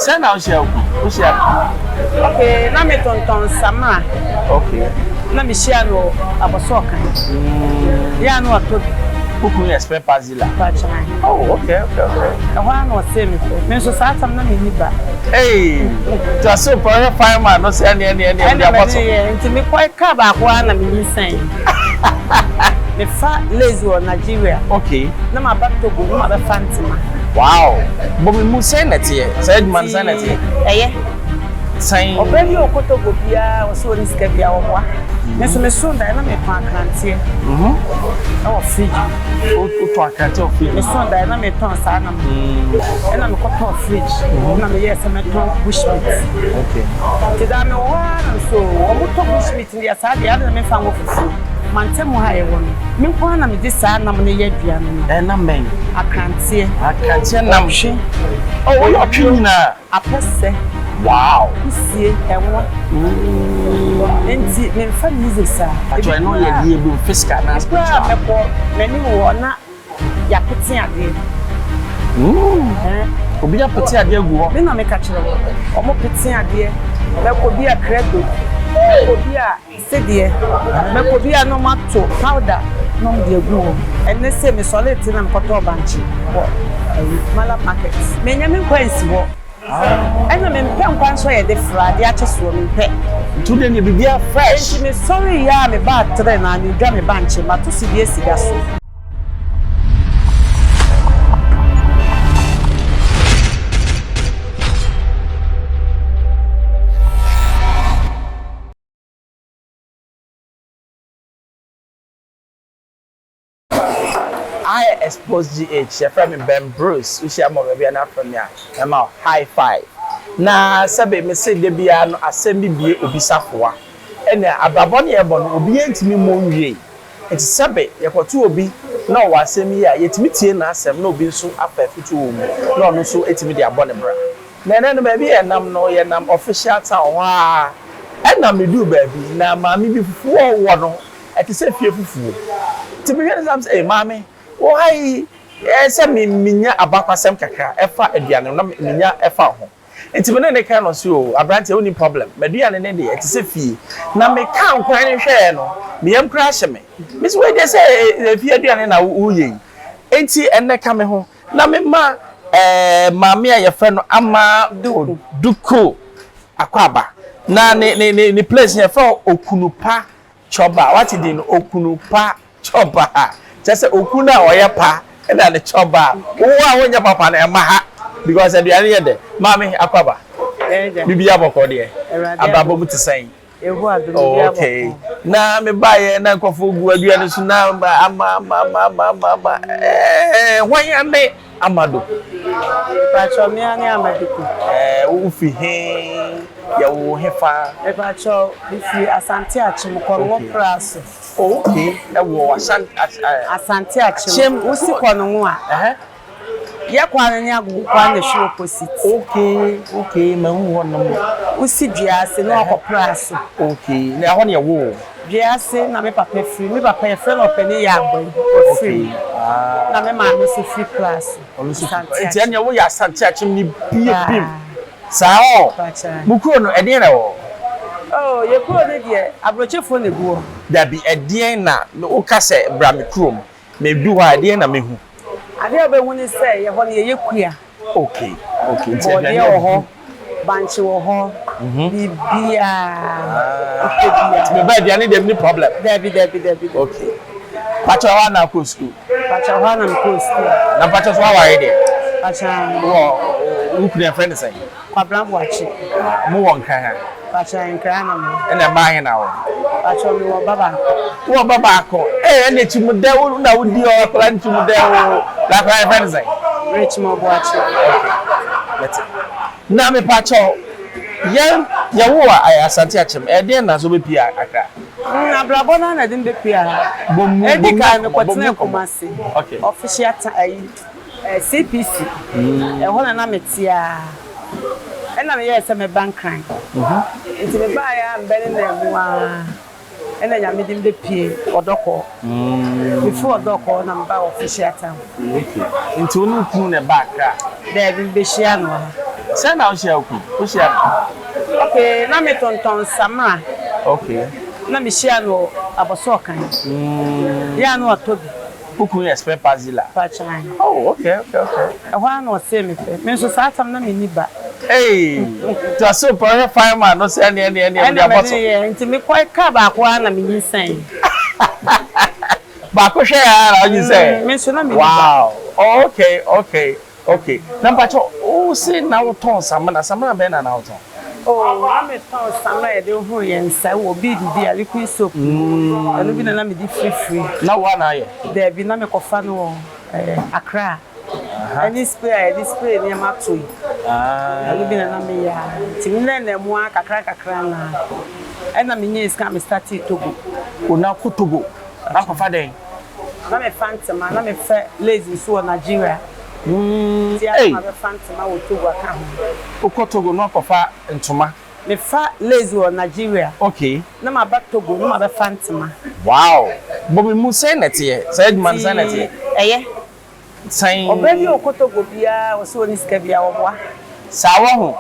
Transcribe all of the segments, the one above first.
Send out share. Okay, na me tonton sama. Okay. Na me share no abosoka. Ya no ato. Who expect Pazilla? Oh, okay. One was same. Me so satam na me niba. Hey, just so for fireman, no say any apostle. Nti me quite car back one na me say. Me fa lazy on Nigeria. Okay. Na ma back to go ma be fantima. Wow. But we must say that here. Said man say that here. Saying obedi okoto go bia wo so ni sika bia wo wa. Me so me so nda na me pa akrantie. Oh, fridge. O to akrantie o fridge. Me so nda na me ton sa na. Na me ko ton fridge. Na me yes me ton bushmeat. Okay. Ti da me wa na so o mo to bushmeat ndi asa de ya na me fa wo fufu. Mante mo ha ye wo no. Me ko na me di sa na mo ne ye aduane no. Na men akrantie. Akrantie na mhwe. Oh, you twi na. Apese. Wow. See, and me fa music sa. I know you dey able fiscal na spiritual. Many wo na ya peti ade. Obi ya peti ade gu ho. Me na me ka kire wo. Omo peti ade. Me ko bi a credo. Me ko bi a sedie. Me ko bi a no mato powder. No de gu ho. And say me solid na me ko to banchi. Mala market. Me nya me kwansi wo. And I'm in Pampan, so I did Friday. I just want to pay. Today, you be fresh. Me sorry, yeah, me bad train and you got me bunch, but to see this, that's I Xposed GH, your friend Ben Bruce, which I'm maybe an African. I'm out high five. Na sabe me say de bia no asem bie obisafoa. Ene ababone ebo no obi entimi monwie. Enti sabe yekoto obi na o asem yi a yetimi tie na asem na obi nso afafutu wo mu. Na ono so etimi de abone bra. Na ene no ba bi enam no ye nam official town wa. Ena me du ba bi na maami bi fufu wo no. Eti se fie fufu. Ti me hwe sam say maami wo hai se minya abakwasem kakra efa aduane na minya efa ho. Enti me ne kan no so abrante oni problem maduane ne de eti se fie na me kan kwan ne hwe no me yam kra hye me mis we dey say fie aduane na wo ye enti enne ka me ho na me ma maami a ye fe no ama Duku akwaba na ne place ye fe Okunupa choba what it in Okunupa choba just okuna oye pa e na ne choba wo a wonya papa na e ma ha because aduane ye de mami akwaba bibi aboko de ababo muti san ehu adunu bia okay na me baye na nkofo gu aduane su na ama wanyane amado pacho mi ani amadiku wo fi he ya wo hefa pacho fi asante achim ko ngo praso okay e wo asante achim usi ko no ngo a ya kwa ni agu kwa na shi opposite okay ma hu wono usi biase na okopra so okay na ho ne wo biase na me papa free me papa e free no peni ya boy free na me ma me so free class enti anya wo ya asante achim ni biem sao bukuro no eden na wo oh ye ko ne de abrochefo ne guo da bi eden na o ka se bra me krom me du ha eden na me hu ade obehuni say ye ho ne ye kua okay nti ade ho banchi wo ho bibia me ba dia ne dem ni problem debi okay pacho wa na ko school na pacho so wa re de pacho wo ukure friend say kwabran wachi mo won kan ha pacho nkra na mo ene ba hin na wo pacho mi wo baba ko ene timude wo na wo di o plan timude wo la kan friend say rich mo wachi let's na me pacho ya wo asante achim den na so be pia akra na brabo na din be pia edika me kwetene komase okay official CPC ho na metia ena me yes me bank crime nti me ba ya mbele na ewa ena nya me din be pie odoko before odoko na mba official town okay nti onu kunu ne back a there be share no Send out share oku. O share. Okay, na me tonton samra. Okay. Na me share no aboso kan. Ya no atobi. Oku ye spare pazila. Pachan. Oh, okay. E ho na o se me fe. Me so sa tam na me ni ba. Hey, to so for fireman no say any the bottle. Nti me kwai ka ba kwa na me yin san. Ba ko share ara you say. Me so na me. Wow. Okay. Number 2, oh say now ton samana be na now ton. Oh, na me ton samana e de hu yen sa wo bi di liquid soap. Anu bi na me di free. Na wa na ye. There bi na me ko fa no Accra. Any spray ni ma to yi. Anu bi na me ya. Ti mi na mu kakra na. E na me nye ska me start Togo. Una ku Togo. Na ko fa den. Na me fantama na me fa lazy so Nigeria. Hey. Ma be fantama wo Togo aka ho. Uko Togo no ko fa ntoma. Me fa lazy wo Nigeria. Okay. Na ma ba Togo no ma be fantama. Wow. Bobi mu say net here. Say man say net here. Eye. Say Obebi okotogo bia wo so ni sika bia wo boa. Sawa ho.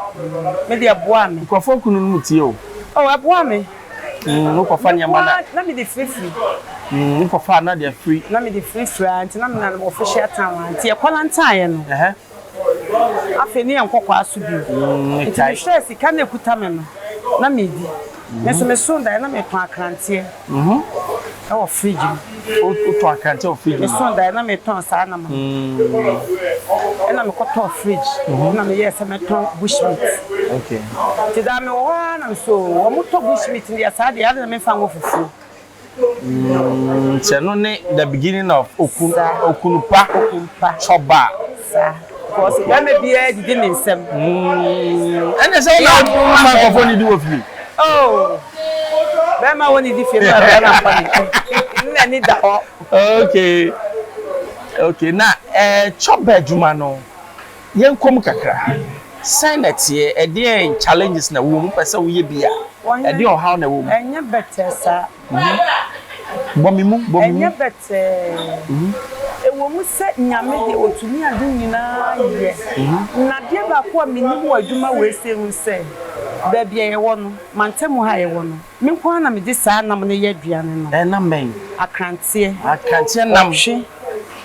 Me de boa me. Ko fa kunu mu tie o. Oh, aboa me. No ko fa nyama na me de free. No ko fa na de free. Na me de free anti na me na official town anti e kwalantine no. Afeni enkokwa aso bi. Nti stress ka na ekuta me no. Na me di. Me so da na me ton akrante. E wo fridge. O ton akrante o fridge. Me so da na me ton sa na ma. E na me ko ton fridge. Na me yes me ton bushmeat. Okay. Ti da me wa na so wo mo to bushmeat ndi asa de na me fa ngo fufu. No the beginning of Okunupa Choba. Because when me be did me nsem. And say na man go phone do of you. Oh. Be ma woni di fe na funny. Na need that. Okay, na Choba adwuma no. Yen kom kakra. Senate here e dey challenges na wo mu pese wo ye bia. E dey on how na wo mu. Enya better sa. Bomimu. Enya better. E wo mu se nyame de otumi ade nyina ye. Na de ba ko a menimu adwuma we se hu se. Da bia ye wo no, mantemu ha ye wo no. Me ko na me de sa nam ne ye aduane no. Na men. Akrante nam.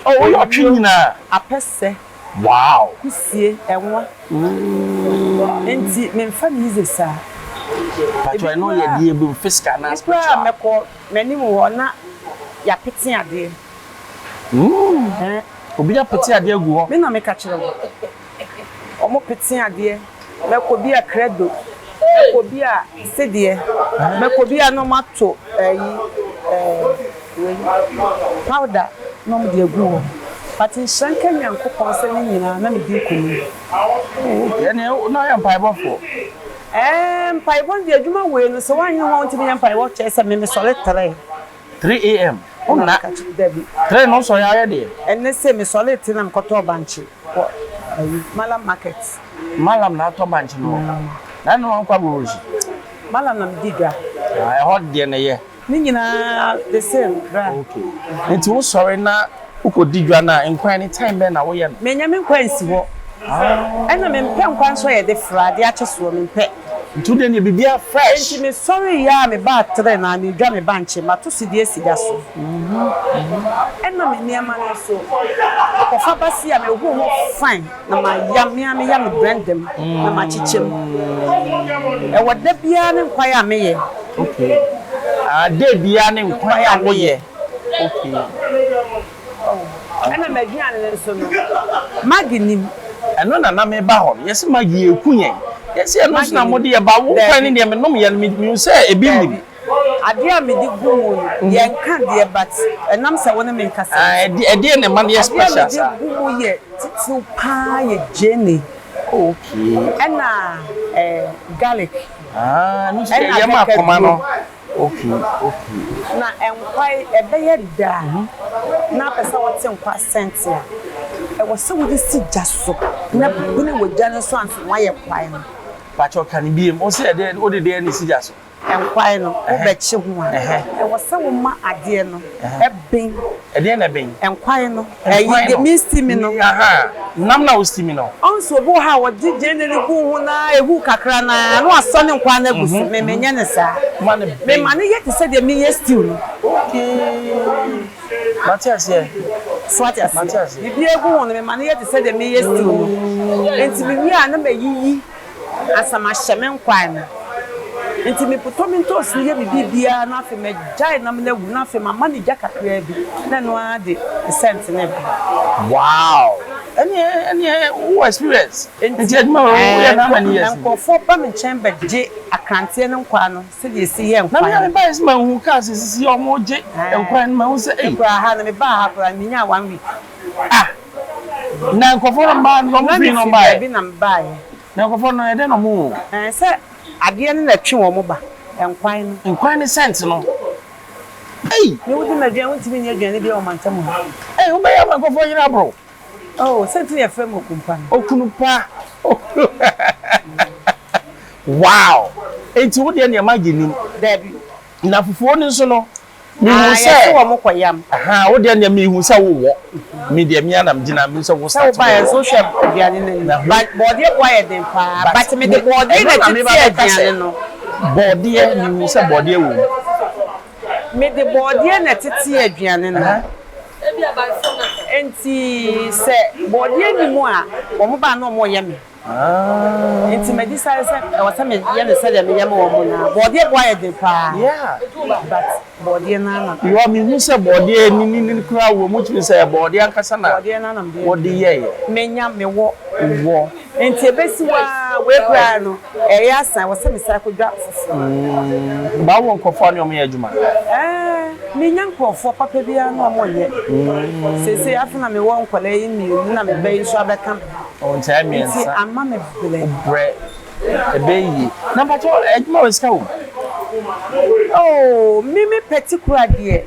Oh, you atwi nyina. Apese. Wow. Kusie enwa. Enti me mfa ni ize sa. But I know you dey able fiscal na spiritual. Me ko menimu ho na ya peti ade. Obi ya peti ade agu ho. Me na me ka kire wo. Omo peti ade. Me ko bi a credo. Me ko bi a sedie. Me ko bi a no mato powder no me de agu ho. But in Shanka Yanko concerning na me di kunu. Oh, na ya mpaibo fo. Mpaibo de adwuma we no so wan ho ntimi ya mpaibo chese me sole 3 am. Ona David. 3 no so ya de. Enne se me sole tina mkoto banchi. Malam market. Malam na to banchi no. Na no an kwa boji. Malam na mdiga. I hot de na ye. Ni nyina the same, right? Okay. Nti wo sorry na ukodi dwa na enkwan ni time be na wo ye. Me nya me nkwansi ho. Ena me mpe nkwan so ye de frade a cheso me mpe. Ntu de ne bibia fresh. Enti me sorry ya me ba tre na me dwa me banche ma to sidie siga so. Ena me niam na so. Ko fa basi a me hu fine na ma ya me blend them na ma chichem. E wada bia ne nkwan ya me ye. Okay. De bia ne nkwan ya wo ye. Okay. Ena me dwan ne so no. Maginim eno na me ba ho yes magi ekunyen yes e no na mode ye ba wo kwan ne me nom ye me say ebi mi ade a me di gumu ye nka de but enam se wona me nkasa ade ne man ye special sa gumu ye titi pa ye jene okay ena garlic no say ye ma koma no okay na enkwai ebe ye da na pesa wote nkwa sentia e wo se wo di si jaso na bune wo jane so anso wa ye kwai no pa cho kan biem o se de o de ni si jaso enkwae no wo bechi ho a e wo se wo ma ade no eben ede na ben enkwae no the misty me no nam na wo steam no onso bo ha wo di jeneli gu ho na ehu kakra na no aso ne nkwa na gusi me menye ne sa me mane yet se de me ye stew no okay Matias here Matias bibi egu ho no me mane yet se de me ye stew no enti me wi a na me yiyi asama hyeme nkwa na enti me putomi ntos ni ye bibia na afi me jai na me na wu na afi mama ni ja kakra bi na no ade cent na bi wow any who experience enti aduma wo ya na mani yes enko fo ba me chamber je akrante ne nkwa no se de si ye nkwa na me ba is ma hu ka si omo je nkwa no ma hu se nkwa ha na me ba ha pra me nya 1 week na nkwa fo ma no mo bi no ba bi na mba ye na nkwa fo no e de no mo se ade ne na twe wo mo ba nkwan ne cent no ei me wudi na dwan wonti me nya dwan ne bi o mantam ho ei wo ba ya nkwa fo yira bro oh cent ne frame Okunupa wow enti wo de ne ma ginim dabi na fufuo ni so no mi hu se wo mo koyam wo de ne mi hu se wo wo mi de mi anam gina mi so wo start wo ba social aduane ne but body boy dem pa but me de body na ti aduane no body mi hu se body wo me de body na ti aduane no ebi abaifo na enti se body ni mu a wo mo ba na mo ye me enti me decide say e was me ye me say me ye me wo mo na body boy dem pa yeah but body na na you mi hu se body ni kura wo mo tumi say body ankasa na body na na me body ye menya me wo enti ebesi wa we kura no e ya san wo se me say ko dwa ba wo nkofo ne o me adwuma menya nkofo papa bia na o mo ye sese afuna me wo nkwala yi mi na me be so abeka on time me nsa ama me bre ebeyi na pato adwuma we ska wo oh mimi particular de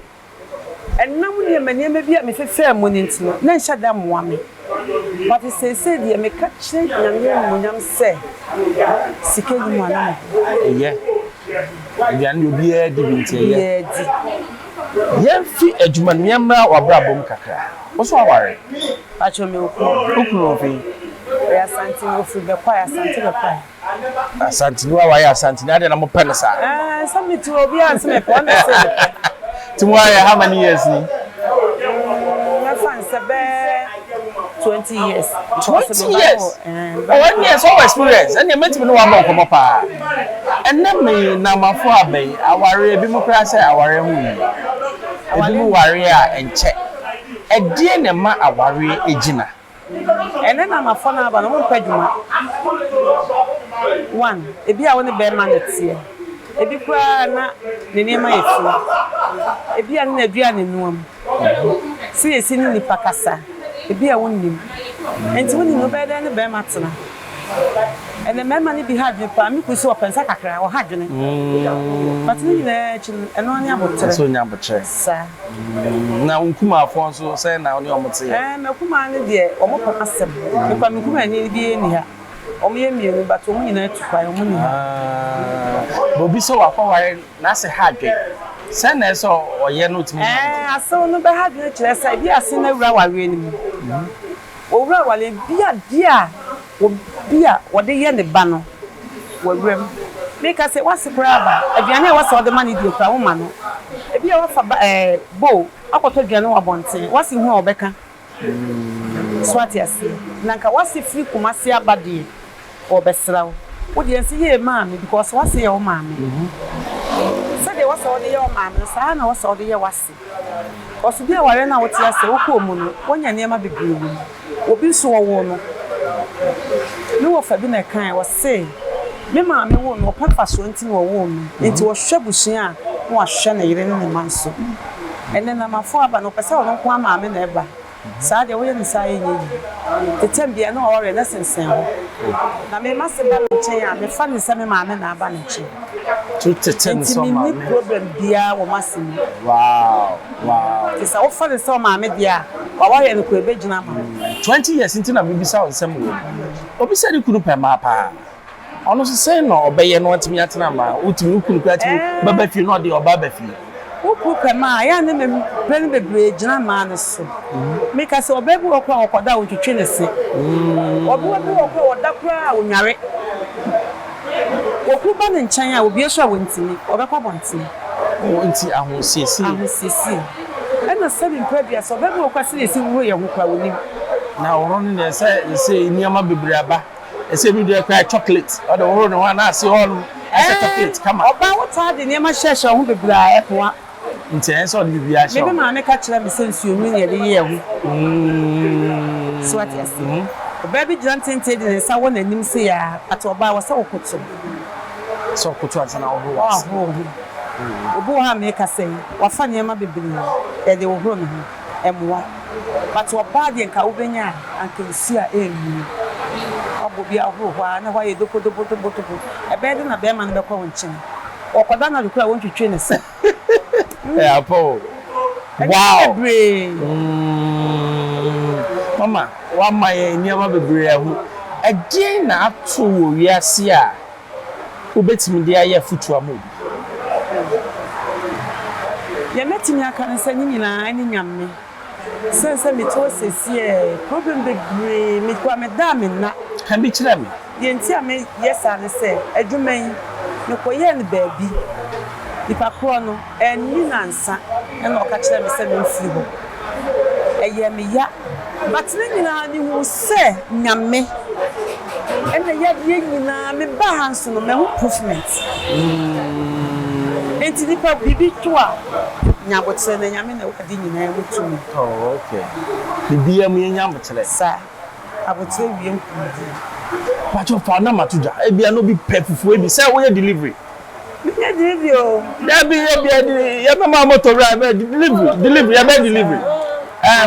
enam ne mane bia me fefe mo ni ntino na nhyɛ da moa me but sese de me ka kye nyame munyam se sike ni mo ana ye bia ne obi e di bintie ye di ye fi adwuma nyamra wabra bom kakra wo so aware acho me okunu ofi ya santi ofi be kwa ya santi be kwa asante ni wa ya asante na de na mo pele sa some to obi answer me for na say timu ya how many years ni na fan sebe 20 years 20 years one year so experience and you met me no wa mo komo pa enne me na mafo abai aware bi mo kra say aware hu ebi mu ware a enche edie ne ma aware ejina ene na mafo na aba no mo padwuma one ebi a woni be ma na tie ebi kwa na ne nema yefu ebi a na adua ne nuam si esi ni nipa kasa ebi a wonim enti woni no be da ne be matena ene mema ni bi hadwe pa mi kusi opensa kakra o hadwene but ni na chin eno ani abotre so nya abotre sa na nkuma afo so say na oni omote me kuma ni de omo pa asem mi pa mi kuma ni bi eni ha omo ye mienu but omo nyina tupa omo ni bobi so wa kwa ware na se hadwe say na so oye no timi aso no be hadwe kire say bi ase na wura ware ni mu owura wale bia obia wode ye ne ba no wawuram make say wase kura ba aduane a wase wode ma ne di okra wo ma no ebi a wafa bo akoto aduane wo abonten wase hu obeka swati ase nanka wase free kumase abade obesra wo de ense ye ma me because wase ye wo ma me say de wase wode ye wo ma me sa na wase wode ye wase osu bia ware na wote ase wo ko mu no wonya ne ma bebre wo obi so wo no me wo fa bi na kan wo say me ma me wo no papa so nti no wo no nti wo hwe busun a no ahwe na yire ne manso ene na mafo aba no pesa wo nko ama me na eba sa de wo ye ni sa ye nyi tetem bia no ore na sensen ho na me ma se ba no chen a me fa ni se me ma me na aba no chen to tetem so ma me problem bia wo masimi wow kisa wo fa ni se ma me bia wa wa ye no ko ebe gina ma 20 years into na bibisa onsem wo obi se di kunu pe ma pa ono so say no obeye no antimi atena ma utimi ukunu kwa atimi baba fi no de obaba fi uku kama ya ne me pen bebre gina ma ne so make say obebu okwa okoda otwetwe ne se obebu okwa oda kra onware oku ba ne nchan a obi eso a wontimi obekwa bontimi nti ahosiesie ena sebi mpabia so obebu okwa se esi wo ye ho kwa wonim na oro ne say niama bebre aba ese bi de kwa chocolate o de oro ne wa na ase all ase chocolate kama oba wota de niama hyehye ho bebre a epoa nti enso de bibia hye me ma me ka kira me sense omi ne de ye ho so ati ase oba bi jantente de nsa wo nanim se ya ati oba wo sa okoto so okoto ati na wo obu ha me ka sei wa fa niama bebre e de wo horo ne ho emwa but oba de nka wo benya anka nsi a enu obi ahụhụ na wa ye dopo ebe dị na be ma na bekwa wonchen okoda na lukura won twetwe ne se apo wow mama wa maye niama bebre ahu age na ato wo wiase a obetimi de aye futu amobi ye metimi aka nsa nyina ani nyamme sense me to sesie problem bebre me kwa me da me na kan bi kire me ye nti a me yesa ne se adwuman me koye ne baabi ipa kro no eni nansa na o ka kire me se me mfi ho eye me ya but ne nyina ni hu se nyame ena ya de nyina me ba hanso no me ho improvement enti nipa bibi to a nyabotre na nyame na wadi nyina mutumi oh okay bibi am nyabotre sa abotre wie nkudi pacho fa na matuja e bia no bi pefufu e bi say we delivery me delivery o da bi e bia ye mama motor drive delivery ya be delivery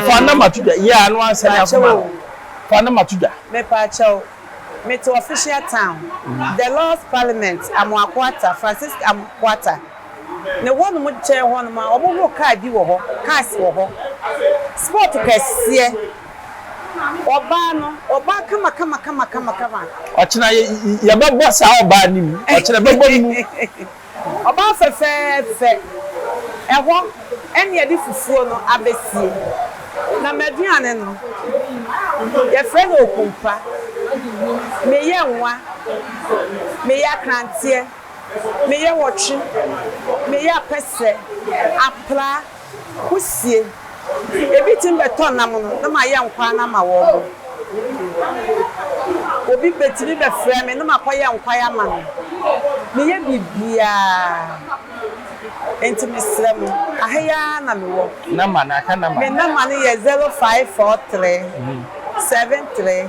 fa na matuja ya no answer ya fa na matuja me pa chao me to official town the Lord's Parliament Amoakwata Francis Amoakwata ne wonu mo che hono ma obo car bi wo ho cars wo ho sport kese oba no oba kama ochina ya bebo sa oba nim ochina bebo nim oba fe eho ene de fufuo no abesie na meduane no ye friend Okunupa me ye nwa me ya krantie me ye wochi me ya pese apla kusie ebitim beton na mo no na ma ye nkwa na ma wo obi betimi be frɛ me na ma koye nkwa ya ma no me ye bibia enti me srɛ mo ahya na me wo na ma na aka na ma me na ma ne ye 0543 73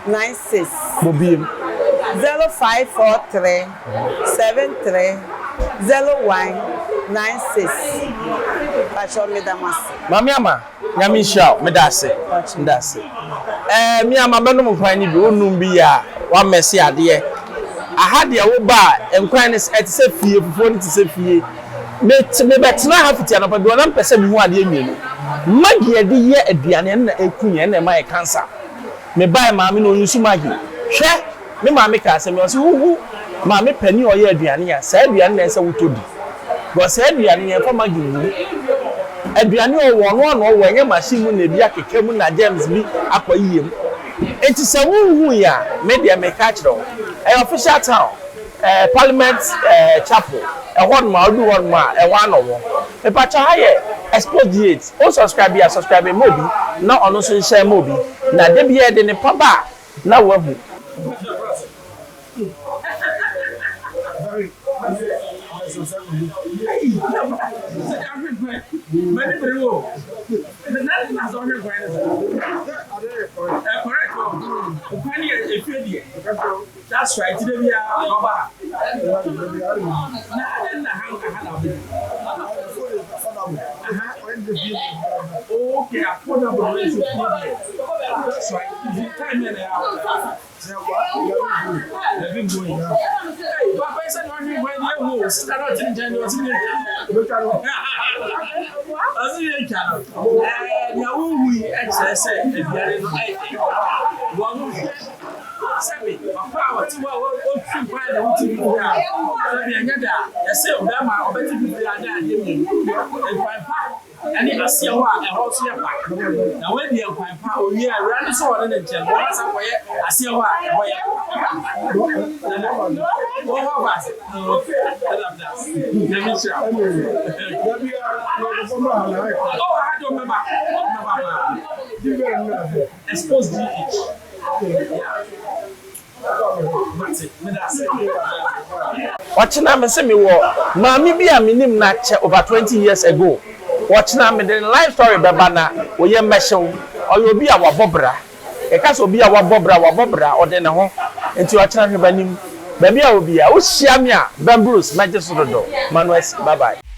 0196 bobiem 0543 73 0196 Pacho me damas mami ama nyami sha me dase mi ama beno mo kwan ni bi onum bi ya wa mesi ade aha de wo ba enkwan ni etise fie fufuo ni tise fie me betena ha fiti anapa bi wona mpese bi hu ade mienu magi ade ye aduane na ekunye na ma e cancer me bai maami no yusu magi hwe me maami ka se me o se hu maami pani o ye aduane ya sa aduane na ese wutodi go sa aduane ye fa magi hu aduane o wono no wo nye machine mu na bi akeke mu na James bi akoyiem enti se hu ya me dia me ka kire official town Parliament Chapel one ma do one ma one or e pa cha haye Xposed o subscribe mobi na ono so share mobi na de bia de ne paba na wahu that's right. Today we are okay, affordable. That's right. Time and sabi papa wa ti wa o trim pa na o ti bi ya sabi anya da e se o da ma obeti bi ya da ade mi e pa ani asia ho a e ho so ya pa na we bi en pa o yi awra ni so wona nche no asa ko ye asia ho a e ho ya o ho ba let me show oh I don't remember Xposed Watching me say me wo maami bi a minim na che over 20 years ago watching me the life story beba na wo ye mehyew oyo obi a wabobra e ka so obi a wabobra o de ne ho enti watching me banim ba bi a obi a wo hia me a Ben Bruce magye so dodo Manuel bye bye.